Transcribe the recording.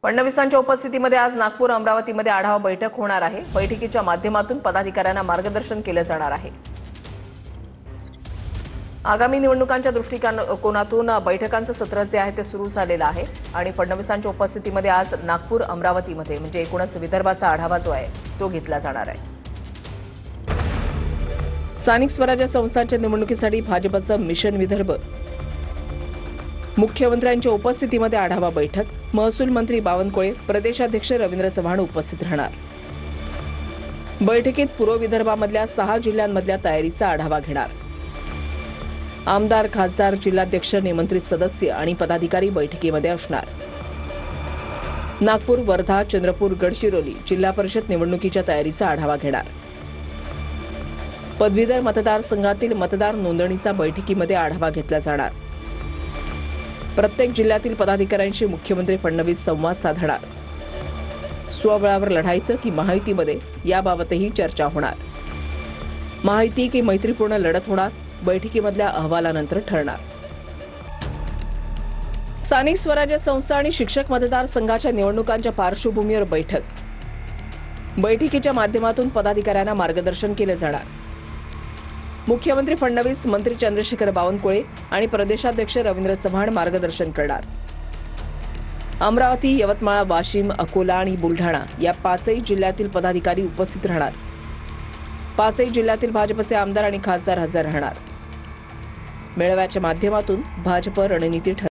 फडणवीसांच्या उपस्थितीमध्ये आज नागपूर अमरावतीमध्ये आढावा बैठक होणार आहे। बैठकीच्या माध्यमातून पदाधिकाऱ्यांना मार्गदर्शन केले जाणार आहे। आगामी निवडणुकांच्या दृष्टिकोनातून बैठकांचं सत्र जे आहे ते सुरू झालेलं आहे आणि फडणवीसांच्या उपस्थितीमध्ये आज नागपूर अमरावतीमध्ये म्हणजे एकूणच विदर्भाचा आढावा जो आहे तो घेतला जाणार आहे। स्थानिक स्वराज्य संस्थांच्या निवडणुकीसाठी भाजपचं मिशन विदर्भ, मुख्यमंत्र्यांच्या उपस्थितीमध्ये आढावा बैठक, महसूल मंत्री बावनकुळे, प्रदेशाध्यक्ष रवींद्र चव्हाण उपस्थित राहणार। बैठकीत पूर्व विदर्भामधल्या 6 जिल्ह्यांमधल्या तयारीचा आढावा घेणार। आमदार, खासदार, जिल्हाध्यक्ष, निमंत्रित सदस्य आणि पदाधिकारी बैठकीमध्ये असणार। नागपूर, वर्धा, चंद्रपूर, गडचिरोली जिल्हा परिषद निवडणुकीच्या तयारीचा आढावा घेणार। पदवीधर मतदारसंघातील मतदार नोंदणीचा बैठकीमध्ये आढावा घेतला जाणार। प्रत्येक जिल्ह्यातील पदाधिकाऱ्यांशी मुख्यमंत्री फडणवीस संवाद साधणार। स्वबळावर लढायचं की महायुतीमध्ये याबाबतही चर्चा होणार। महायुती की मैत्रीपूर्ण लढत होणार, बैठकीमधल्या अहवालानंतर ठरणार। स्थानिक स्वराज्य संस्था आणि शिक्षक मतदारसंघाच्या निवडणुकांच्या पार्श्वभूमीवर बैठकीच्या माध्यमातून पदाधिकाऱ्यांना मार्गदर्शन केले जाणार। मुख्यमंत्री फडणवीस, मंत्री चंद्रशेखर बावनकुळे आणि प्रदेशाध्यक्ष रवींद्र चव्हाण मार्गदर्शन करणार। अमरावती, यवतमाळ, वाशिम, अकोला आणि बुलढाणा या 5ही जिल्ह्यातील पदाधिकारी उपस्थित राहणार। 5ही जिल्ह्यातील भाजपचे आमदार आणि खासदार हजर राहणार। मेळाव्याच्या माध्यमातून भाजप रणनीती